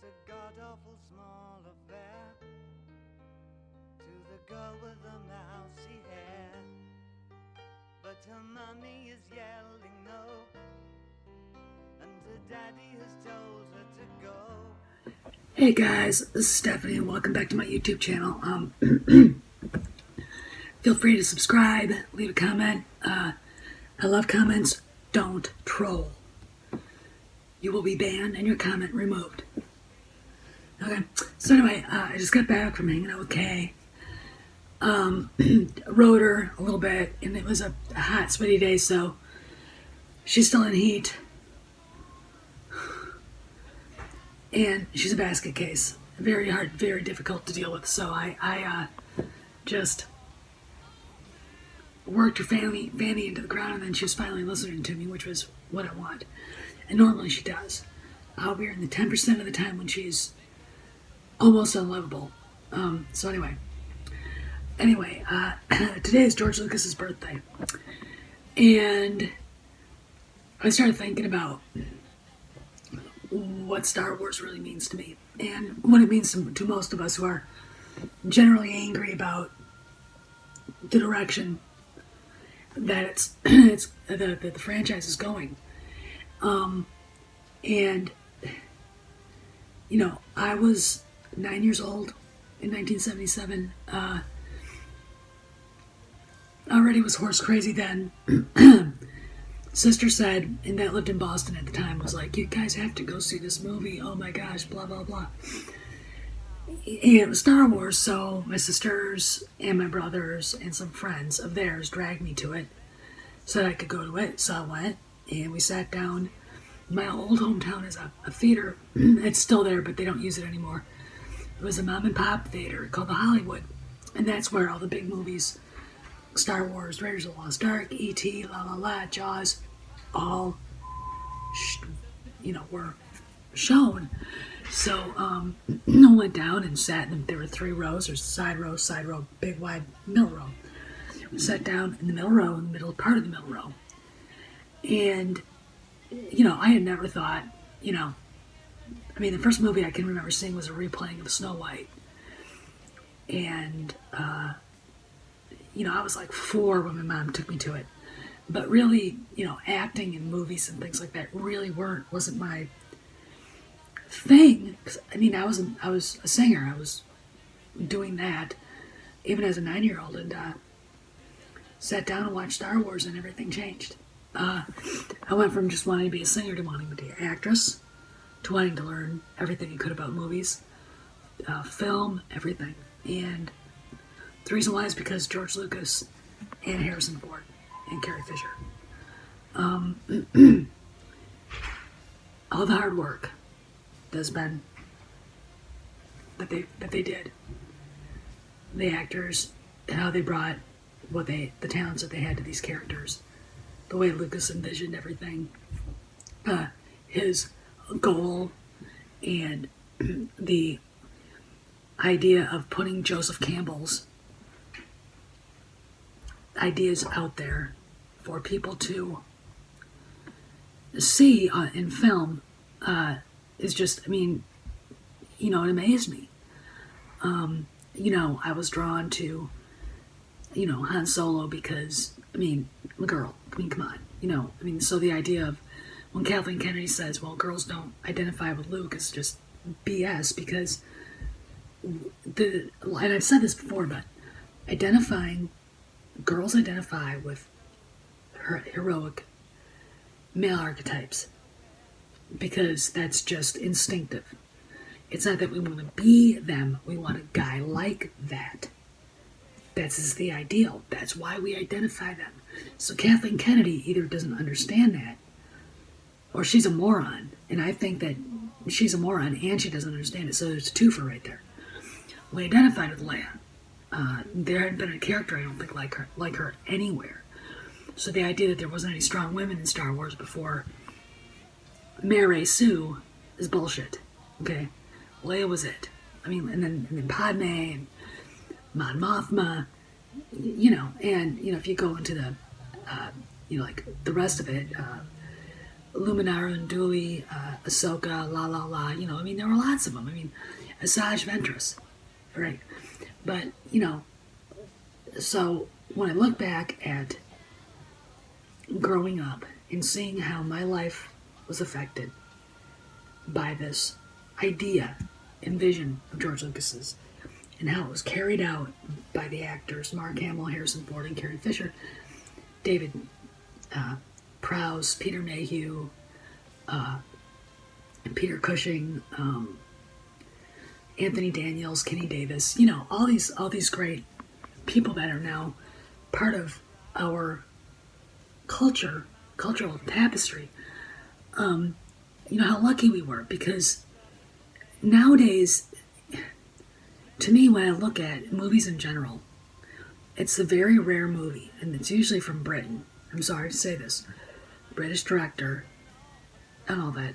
a god-awful small affair to the girl with the mousy hair. But her mummy is yelling no, and her daddy has told her to go. Hey guys, this is Stephanie and welcome back to my YouTube channel. Feel free to subscribe, leave a comment. I love comments. Don't troll. You will be banned and your comment removed. Okay, so anyway, I just got back from hanging out with Kay. Rode her a little bit, and it was a hot, sweaty day, so she's still in heat. And she's a basket case. Very hard, very difficult to deal with. So I just worked her fanny into the ground, and then she was finally listening to me, which was what I want. And normally she does. We're in the 10% of the time when she's almost unlovable. So anyway, today is George Lucas's birthday. And I started thinking about what Star Wars really means to me, and what it means to most of us who are generally angry about the direction that the franchise is going. And you know, I was 9 years old in 1977. Already was horse crazy then. Sister said, and that lived in Boston at the time, was like, you guys have to go see this movie. Oh my gosh, blah, blah, blah. And it was Star Wars, so my sisters and my brothers and some friends of theirs dragged me to it so that I could go to it. So I went, and we sat down. My old hometown is a theater. It's still there, but they don't use it anymore. It was a mom and pop theater called the Hollywood. And that's where all the big movies, Star Wars, Raiders of the Lost Ark, E.T., La La La, Jaws, all, were shown. So, I went down and sat, and there were 3 rows. There's side row, big, wide, middle row. We sat down in the middle row, in the middle part of the middle row. And, I had never thought, the first movie I can remember seeing was a replaying of Snow White. And, I was like 4 when my mom took me to it. But really, acting in movies and things like that really wasn't my thing. 'Cause, I was a singer. I was doing that even as a 9-year-old, and sat down and watched Star Wars, and everything changed. I went from just wanting to be a singer to wanting to be an actress, to wanting to learn everything I could about movies, film, everything. And the reason why is because George Lucas and Harrison Ford and Carrie Fisher. All the hard work that's been that they did. The actors and how they brought the talents that they had to these characters. The way Lucas envisioned everything. His goal and the idea of putting Joseph Campbell's ideas out there for people to see in film is just, it amazed me. I was drawn to, Han Solo because, I'm a girl. Come on. So the idea of when Kathleen Kennedy says, well, girls don't identify with Luke is just BS, because and I've said this before, but girls identify with heroic male archetypes because that's just instinctive. It's not that we want to be them, we want a guy like that. That's the ideal. That's why we identify them. So Kathleen Kennedy either doesn't understand that, or she's a moron. And I think that she's a moron and she doesn't understand it. So there's a twofer right there. We identified with Leia. There hadn't been a character, I don't think, like her anywhere. So the idea that there wasn't any strong women in Star Wars before Mary Sue is bullshit. Okay, Leia was it. And then Padme and Mon Mothma, and if you go into the, like the rest of it, Luminara and Dooley, Ahsoka, La La La, you know, I mean, there were lots of them. I mean, Asajj Ventress, right? But, you know, so when I look back at growing up and seeing how my life was affected by this idea and vision of George Lucas's, and how it was carried out by the actors Mark Hamill, Harrison Ford, and Carrie Fisher, David Prowse, Peter Mayhew, Peter Cushing, Anthony Daniels, Kenny Davis, you know, all these great people that are now part of our cultural tapestry. You know how lucky we were, because nowadays, to me, when I look at movies in general, it's a very rare movie, and it's usually from Britain. I'm sorry to say this. British director and all that.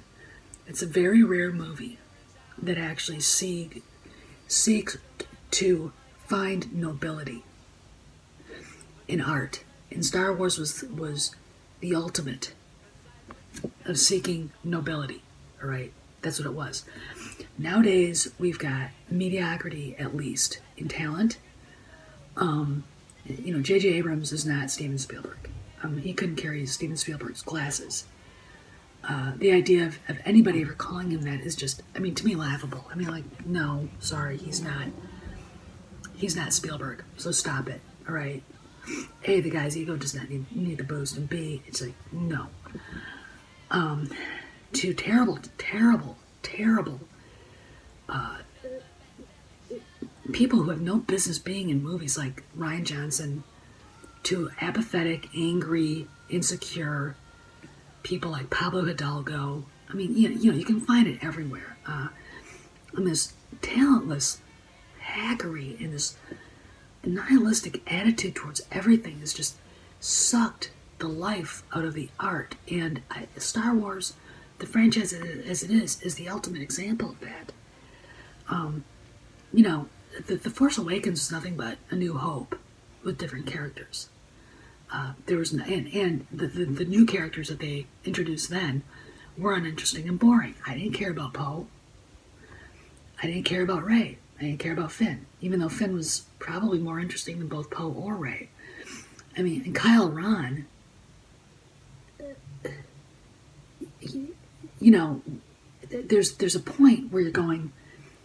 It's a very rare movie that actually seeks to find nobility in art. And Star Wars was the ultimate of seeking nobility, all right? That's what it was. Nowadays, we've got mediocrity, at least, in talent. You know, J.J. Abrams is not Steven Spielberg. He couldn't carry Steven Spielberg's glasses. The idea of anybody ever calling him that is just, I mean, to me, laughable. I mean, like, no, sorry, he's not Spielberg, so stop it, all right? A, the guy's ego does not need the boost, and B, it's like, no. To terrible people who have no business being in movies, like Ryan Johnson, to apathetic, angry, insecure people like Pablo Hidalgo. I mean, you know, you can find it everywhere. And this talentless hackery and this nihilistic attitude towards everything has just sucked the life out of the art. And Star Wars, the franchise as it is the ultimate example of that. You know, the Force Awakens is nothing but A New Hope with different characters. There was and the new characters that they introduced then were uninteresting and boring. I didn't care about Poe. I didn't care about Rey. I didn't care about Finn, even though Finn was probably more interesting than both Poe or Rey. I mean, and Kyle Ron, you know, there's a point where you're going,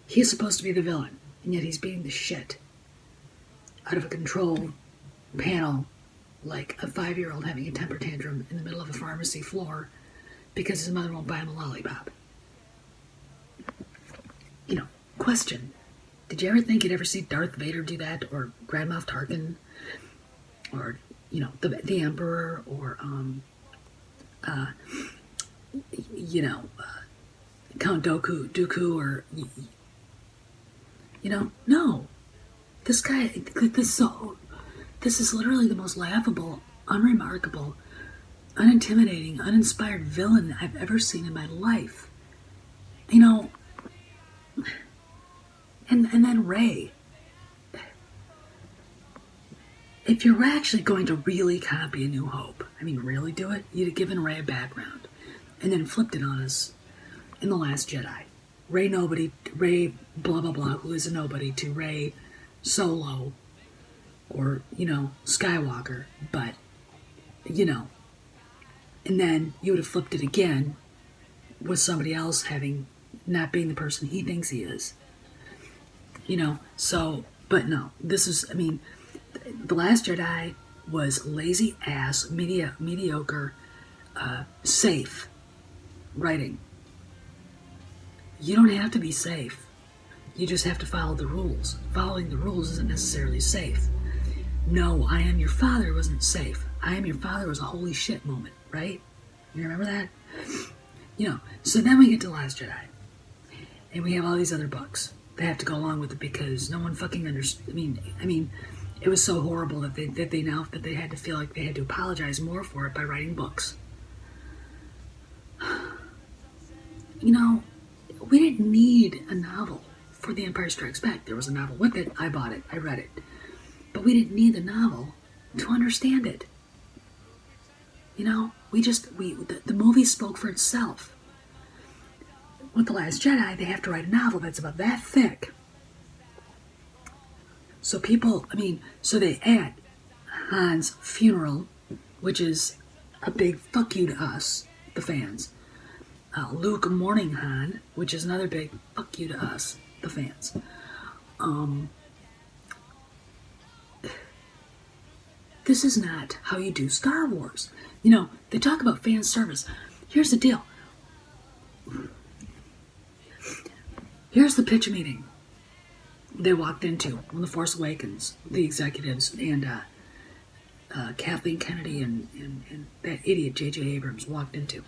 he's supposed to be the villain, and yet he's beating the shit out of a control panel like a 5-year-old having a temper tantrum in the middle of a pharmacy floor because his mother won't buy him a lollipop. You know, question. Did you ever think you'd ever see Darth Vader do that, or Grand Moff Tarkin, or, you know, the Emperor, or, you know, Count Dooku, or, you know, no. This guy, this is literally the most laughable, unremarkable, unintimidating, uninspired villain I've ever seen in my life. You know, and then Rey. If you're actually going to really copy A New Hope, I mean, really do it, you'd have given Rey a background, and then flipped it on us in The Last Jedi. Rey nobody, Rey blah blah blah, who is a nobody, to Rey Solo, or, you know, Skywalker, but, you know, and then you would have flipped it again with somebody else not being the person he thinks he is. You know, so, but no, this is, I mean, The Last Jedi was lazy ass, mediocre, safe writing. You don't have to be safe. You just have to follow the rules. Following the rules isn't necessarily safe. No, I Am Your Father wasn't safe. I Am Your Father was a holy shit moment, right? You remember that? You know, so then we get to Last Jedi. And we have all these other books that have to go along with it because no one fucking understood. I mean, it was so horrible that they had to feel like they had to apologize more for it by writing books. You know, we didn't need a novel for The Empire Strikes Back. There was a novel with it. I bought it. I read it. But we didn't need the novel to understand it. You know, The movie spoke for itself. With The Last Jedi, they have to write a novel that's about that thick. So so they add Han's funeral, which is a big fuck you to us, the fans. Luke mourning Han, which is another big fuck you to us, the fans. This is not how you do Star Wars. They talk about fan service. Here's the deal. Here's the pitch meeting they walked into when The Force Awakens, the executives, and Kathleen Kennedy and that idiot J.J. Abrams walked into.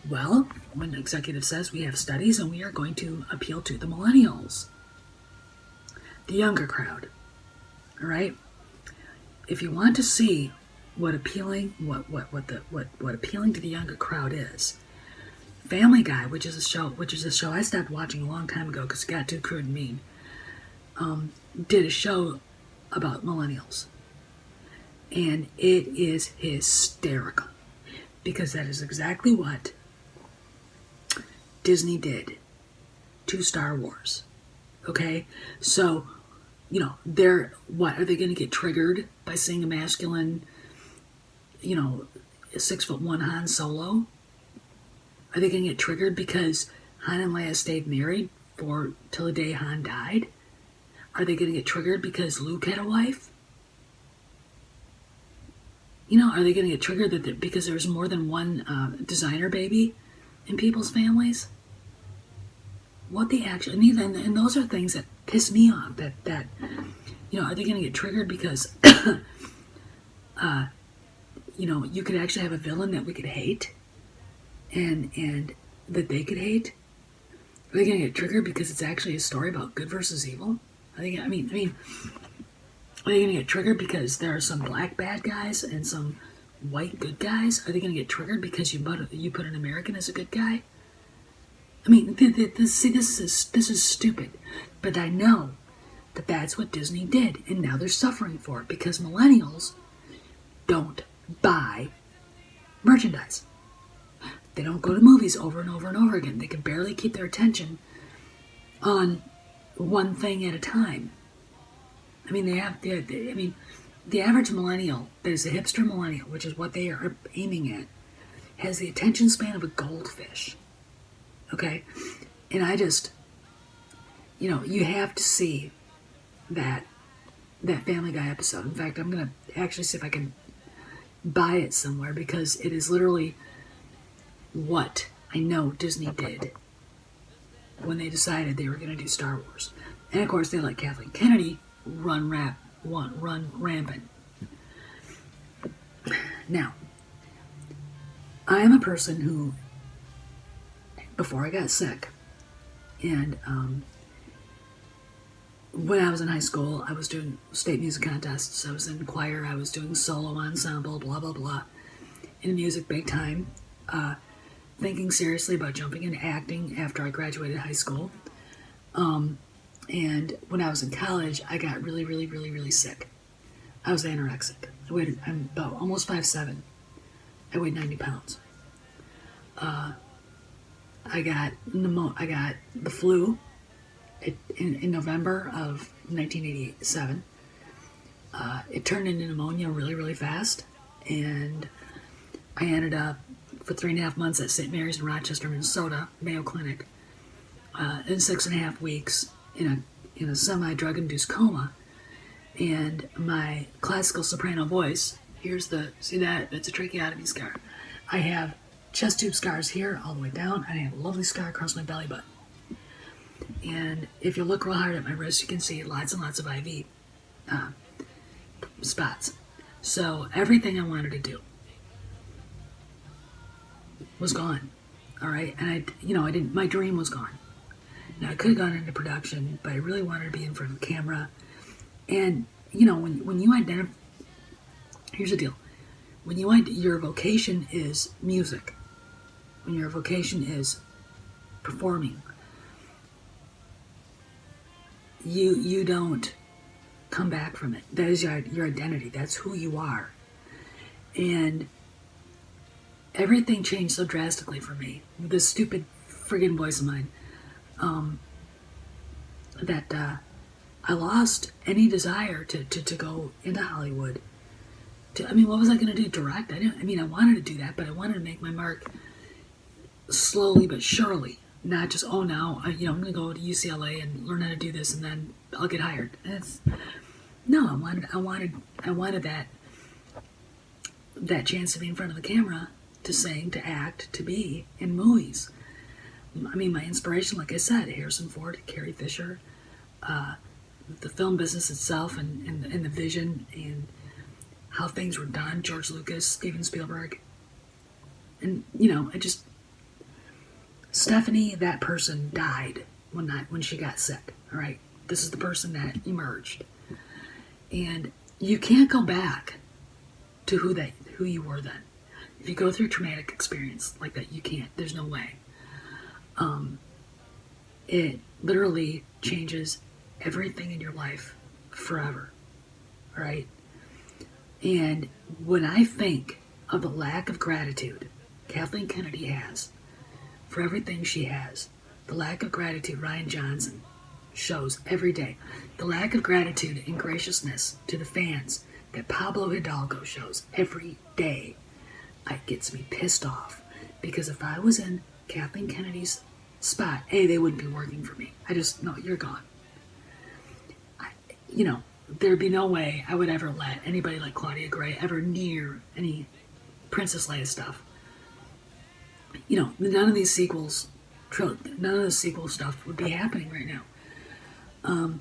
Well, when the executive says we have studies and we are going to appeal to the millennials, the younger crowd, all right? If you want to see what appealing to the younger crowd is, Family Guy, which is a show I stopped watching a long time ago because it got too crude and mean, did a show about millennials. And it is hysterical because that is exactly what Disney did to Star Wars. Okay? So, are they going to get triggered by seeing a masculine, 6'1" Han Solo? Are they going to get triggered because Han and Leia stayed married till the day Han died? Are they going to get triggered because Luke had a wife? Are they going to get triggered because there's more than one designer baby in people's families? What the action? And those are things that piss me off. Are they going to get triggered because, you could actually have a villain that we could hate, and that they could hate? Are they going to get triggered because it's actually a story about good versus evil? Are they going to get triggered because there are some black bad guys and some white good guys? Are they going to get triggered because you put an American as a good guy? This is stupid. But I know that that's what Disney did, and now they're suffering for it because millennials don't buy merchandise. They don't go to movies over and over and over again. They can barely keep their attention on one thing at a time. The average millennial that is a hipster millennial, which is what they are aiming at, has the attention span of a goldfish. Okay? And I just, you have to see that Family Guy episode. In fact, I'm going to actually see if I can buy it somewhere because it is literally what I know Disney did when they decided they were going to do Star Wars. And of course, they let Kathleen Kennedy run rampant. Now, I am a person who, before I got sick, and when I was in high school, I was doing state music contests, I was in choir, I was doing solo ensemble, blah, blah, blah, in music big time, thinking seriously about jumping into acting after I graduated high school. And when I was in college, I got really, really, really, really sick. I was anorexic. I'm about almost 5'7". I weighed 90 pounds. I got the flu in November of 1987. It turned into pneumonia really, really fast, and I ended up for 3.5 months at St. Mary's in Rochester, Minnesota, Mayo Clinic, in 6.5 weeks in a semi-drug-induced coma. And my classical soprano voice, see that? It's a tracheotomy scar. I have chest tube scars here all the way down, and I have a lovely scar across my belly button. And if you look real hard at my wrist, you can see lots and lots of IV spots. So everything I wanted to do was gone. All right, and my dream was gone. Now, I could have gone into production, but I really wanted to be in front of the camera. And, when you identify, here's the deal. When your vocation is music, when your vocation is performing, you don't come back from it. That is your identity. That's who you are. And everything changed so drastically for me. This stupid friggin' voice of mine. That I lost any desire to go into Hollywood. What was I going to do? Direct? I wanted to do that, but I wanted to make my mark slowly but surely. Not just, now, I'm going to go to UCLA and learn how to do this and then I'll get hired. No, I wanted that chance to be in front of the camera, to sing, to act, to be in movies. My inspiration, like I said, Harrison Ford, Carrie Fisher, the film business itself and the vision and how things were done, George Lucas, Steven Spielberg. And, Stephanie, that person, died when she got sick, all right? This is the person that emerged. And you can't go back to who you were then. If you go through a traumatic experience like that, you can't. There's no way. It literally changes everything in your life forever, all right? And when I think of the lack of gratitude Kathleen Kennedy has for everything she has, the lack of gratitude Ryan Johnson shows every day, the lack of gratitude and graciousness to the fans that Pablo Hidalgo shows every day, it gets me pissed off. Because if I was in Kathleen Kennedy's spot, they wouldn't be working for me. No, you're gone. There'd be no way I would ever let anybody like Claudia Gray ever near any Princess Leia stuff. None of the sequel stuff would be happening right now. And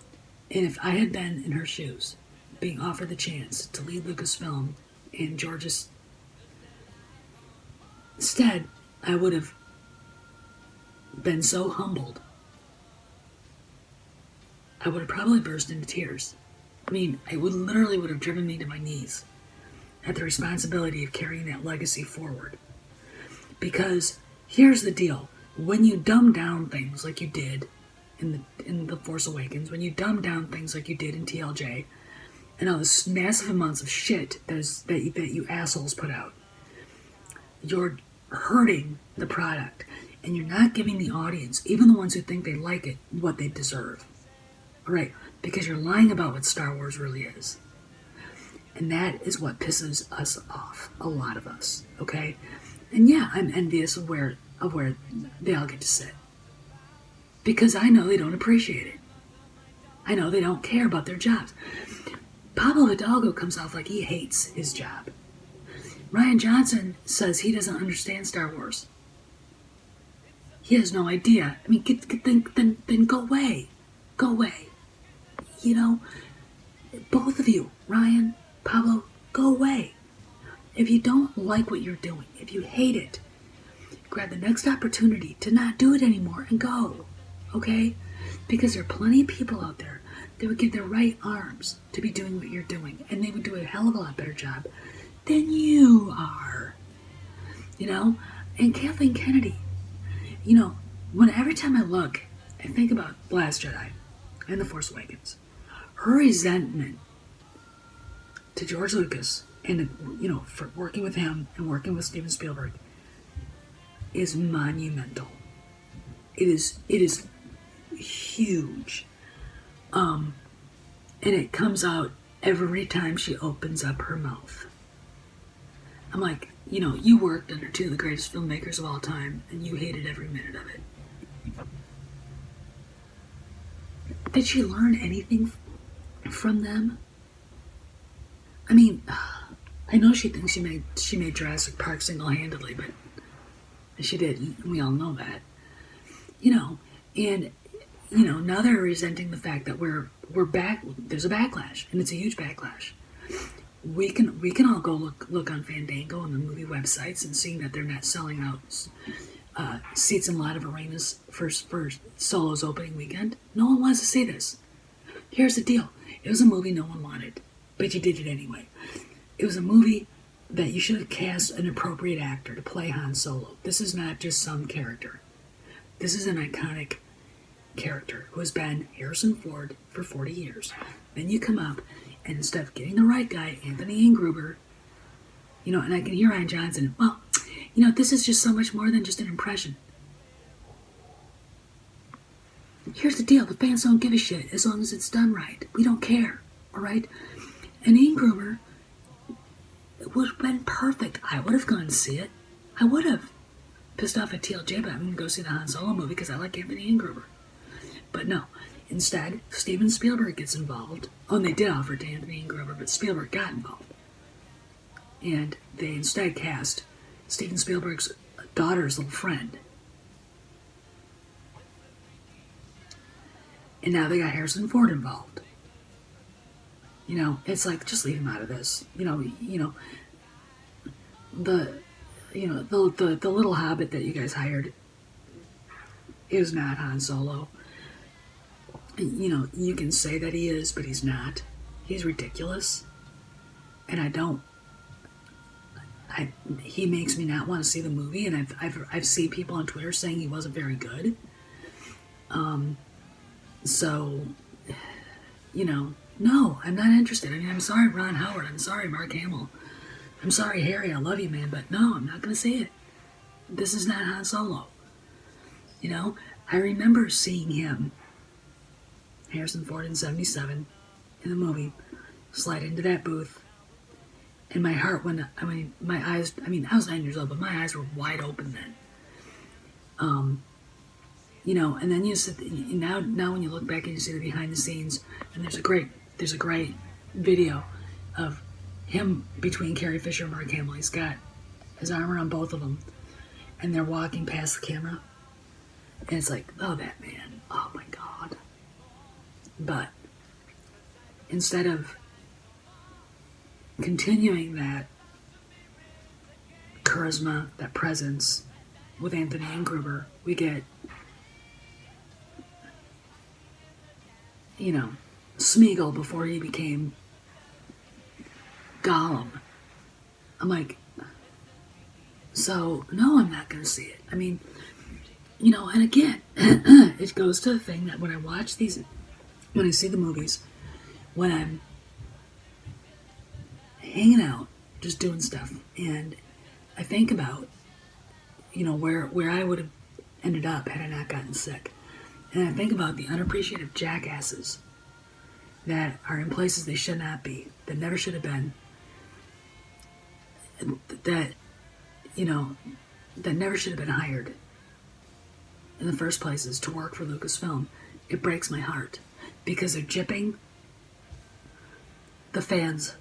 if I had been in her shoes, being offered the chance to lead Lucasfilm and George's instead, I would have been so humbled. I would have probably burst into tears. It literally would have driven me to my knees at the responsibility of carrying that legacy forward. Because here's the deal. When you dumb down things like you did in The Force Awakens, when you dumb down things like you did in TLJ, and all this massive amounts of shit that you assholes put out, you're hurting the product, and you're not giving the audience, even the ones who think they like it, what they deserve. All right? Because you're lying about what Star Wars really is. And that is what pisses us off, a lot of us, okay? And yeah, I'm envious of where they all get to sit. Because I know they don't appreciate it. I know they don't care about their jobs. Pablo Hidalgo comes off like he hates his job. Ryan Johnson says he doesn't understand Star Wars. He has no idea. Then go away. Go away. Both of you, Ryan, Pablo, go away. If you don't like what you're doing, if you hate it, grab the next opportunity to not do it anymore and go, okay? Because there are plenty of people out there that would give their right arms to be doing what you're doing, and they would do a hell of a lot better job than you are, And Kathleen Kennedy, every time I look and think about The Last Jedi and The Force Awakens, her resentment to George Lucas and, for working with him and working with Steven Spielberg is monumental. It is huge. And it comes out every time she opens up her mouth. I'm like, you worked under two of the greatest filmmakers of all time, and you hated every minute of it. Did she learn anything from them? I know she thinks she made Jurassic Park single-handedly, but she did, and we all know that. Now they're resenting the fact that we're back. There's a backlash, and it's a huge backlash. We can all go look on Fandango and the movie websites and see that they're not selling out seats in a lot of arenas for Solo's opening weekend. No one wants to see this. Here's the deal. It was a movie no one wanted, but you did it anyway. It was a movie that you should have cast an appropriate actor to play Han Solo. This is not just some character. This is an iconic character who has been Harrison Ford for 40 years. Then you come up, and instead of getting the right guy, Anthony Ian Gruber, and I can hear Ryan Johnson, well, This is just so much more than just an impression. Here's the deal. The fans don't give a shit as long as it's done right. We don't care, all right? An Ian Gruber would have been perfect. I would have gone to see it. I would have. Pissed off at TLJ, but I'm going to go see the Han Solo movie because I like Anthony Ian Gruber. But no. Instead, Steven Spielberg gets involved. Oh, and they did offer to Anthony Ian Gruber, but Spielberg got involved. And they instead cast Steven Spielberg's daughter's little friend. And now they got Harrison Ford involved. It's like, just leave him out of this. The little hobbit that you guys hired is not Han Solo. You can say that he is, but he's not. He's ridiculous. And he makes me not want to see the movie, and I've seen people on Twitter saying he wasn't very good. So, no, I'm not interested. I mean, I'm sorry, Ron Howard. I'm sorry, Mark Hamill. I'm sorry, Harry. I love you, man, but no, I'm not going to see it. This is not Han Solo. I remember seeing him, Harrison Ford in 1977, in the movie, slide into that booth, and my heart went, my eyes, I was 9 years old, but my eyes were wide open then. And then you sit, now when you look back and you see the behind the scenes, and there's a great video of him between Carrie Fisher and Mark Hamill. He's got his arm around both of them, and they're walking past the camera, and it's like, oh, that man, oh my God. But instead of continuing that charisma, that presence with Anthony Ian Gruber, we get, Smeagol before he became Gollum. I'm like, so, no, I'm not going to see it. And again, it goes to the thing that when I watch these, when I see the movies, when I'm hanging out, just doing stuff, and I think about, where I would have ended up had I not gotten sick. And I think about the unappreciative jackasses that are in places they should not be, that never should have been, that never should have been hired in the first places to work for Lucasfilm. It breaks my heart because they're gypping the fans.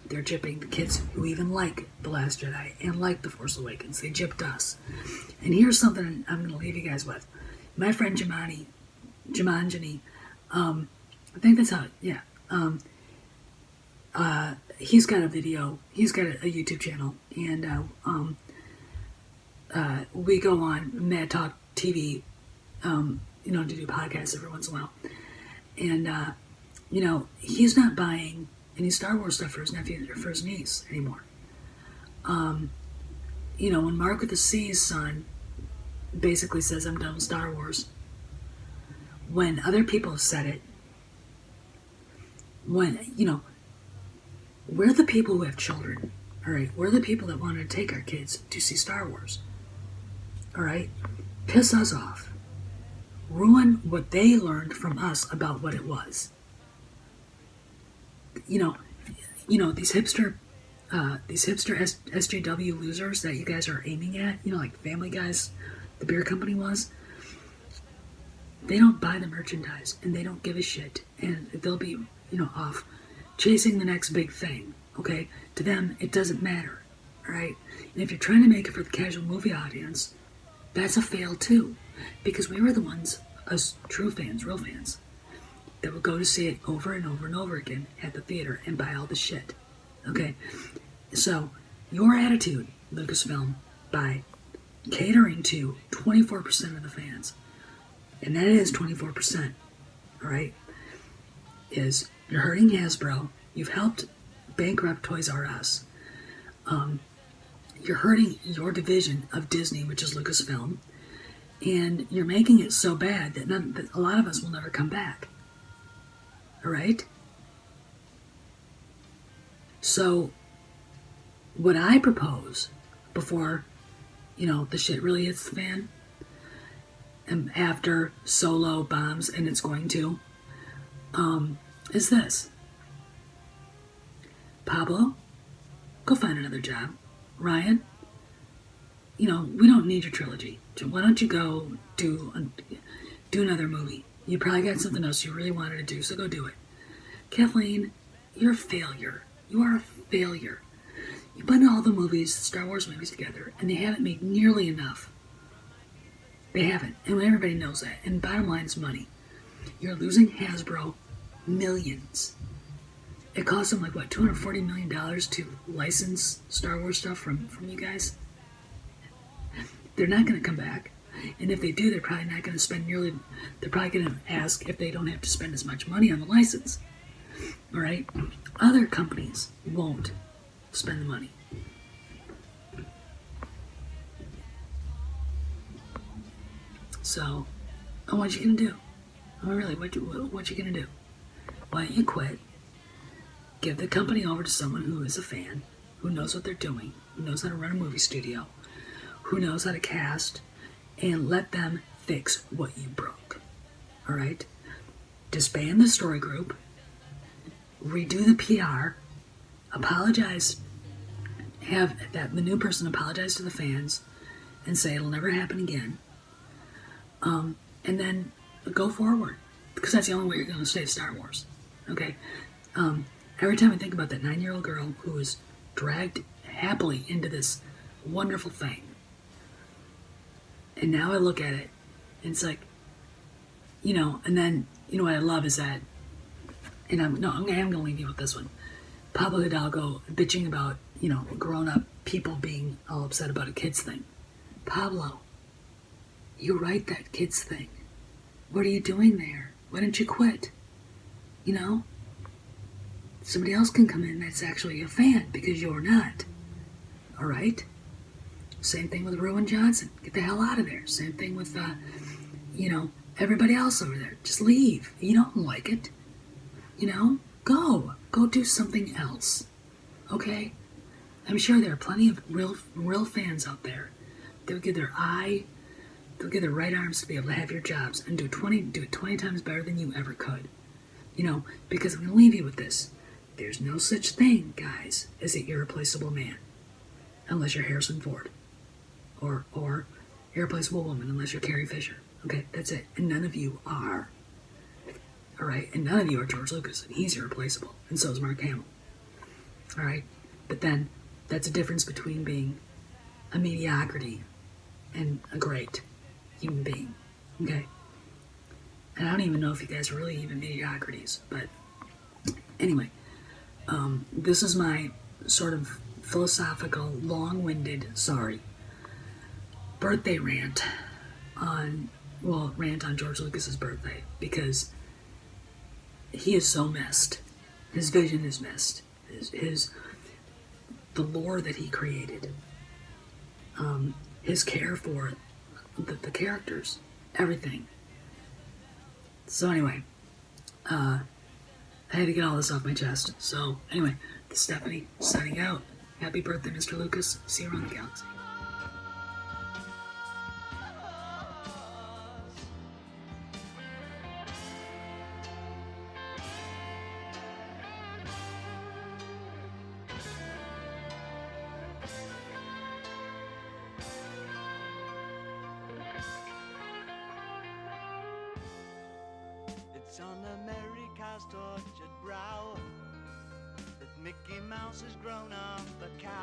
They're gypping the kids who even like The Last Jedi and like The Force Awakens. They gypped us. And here's something I'm going to leave you guys with. My friend Jumanji, I think that's how, yeah. He's got a video, he's got a YouTube channel, and we go on Mad Talk TV, to do podcasts every once in a while. And, he's not buying any Star Wars stuff for his nephew or for his niece anymore. When Mark with the C's son basically says, I'm done with Star Wars, when other people have said it, when, we're the people who have children, all right? We're the people that want to take our kids to see Star Wars, all right? Piss us off. Ruin what they learned from us about what it was. These hipster SJW losers that you guys are aiming at, like Family Guys, the beer company was, they don't buy the merchandise and they don't give a shit, and they'll be, off chasing the next big thing, okay? To them, it doesn't matter, all right? And if you're trying to make it for the casual movie audience, that's a fail too, because we were the ones, us true fans, real fans, that would go to see it over and over and over again at the theater and buy all the shit, okay? So, your attitude, Lucasfilm, by catering to 24% of the fans, and that is 24%, all right, is you're hurting Hasbro, you've helped bankrupt Toys R Us, you're hurting your division of Disney, which is Lucasfilm, and you're making it so bad that a lot of us will never come back, all right? So, what I propose before, the shit really hits the fan. And after Solo bombs, and it's going to, is this. Pablo, go find another job. Ryan, we don't need your trilogy. Why don't you go do another movie? You probably got something else you really wanted to do, so go do it. Kathleen, you're a failure. You are a failure. You put all the movies, Star Wars movies together, and they haven't made nearly enough. They haven't, and everybody knows that. And bottom line is money. You're losing Hasbro millions. It cost them like, what, $240 million to license Star Wars stuff from you guys? They're not going to come back. And if they do, they're probably not going to spend they're probably going to ask if they don't have to spend as much money on the license. All right? Other companies won't spend the money. So, what you going to do? Really, what you going to do? Why don't you quit? Give the company over to someone who is a fan, who knows what they're doing, who knows how to run a movie studio, who knows how to cast, and let them fix what you broke. All right? Disband the story group, redo the PR, apologize, have the new person apologize to the fans, and say it'll never happen again, and then go forward, because that's the only way you're going to save Star Wars. Okay? Every time I think about that 9-year-old girl who was dragged happily into this wonderful thing, and now I look at it, and it's like, and then, what I love is that, and I'm going to leave you with this one. Pablo Hidalgo bitching about, grown-up people being all upset about a kid's thing. Pablo, you write that kid's thing. What are you doing there? Why don't you quit? Somebody else can come in that's actually a fan, because you're not. All right? Same thing with Rowan Johnson. Get the hell out of there. Same thing with, everybody else over there. Just leave. You don't like it. Go. Go do something else. Okay? I'm sure there are plenty of real fans out there. They'll give their right arms to be able to have your jobs and do it 20 times better than you ever could. Because I'm going to leave you with this. There's no such thing, guys, as an irreplaceable man. Unless you're Harrison Ford. Or irreplaceable woman, unless you're Carrie Fisher. Okay, that's it. And none of you are. Alright? And none of you are George Lucas. And he's irreplaceable. And so is Mark Hamill. Alright? But then, that's a difference between being a mediocrity and a great human being. Okay? And I don't even know if you guys are really even mediocrities. But, anyway. This is my sort of philosophical, long-winded, birthday rant on George Lucas's birthday, because he is so missed. His vision is missed. The lore that he created, his care for the characters, everything. So anyway, I had to get all this off my chest. So anyway, this is Stephanie signing out. Happy birthday, Mr. Lucas. See you around the galaxy. It's on America's tortured brow that Mickey Mouse has grown up a cow.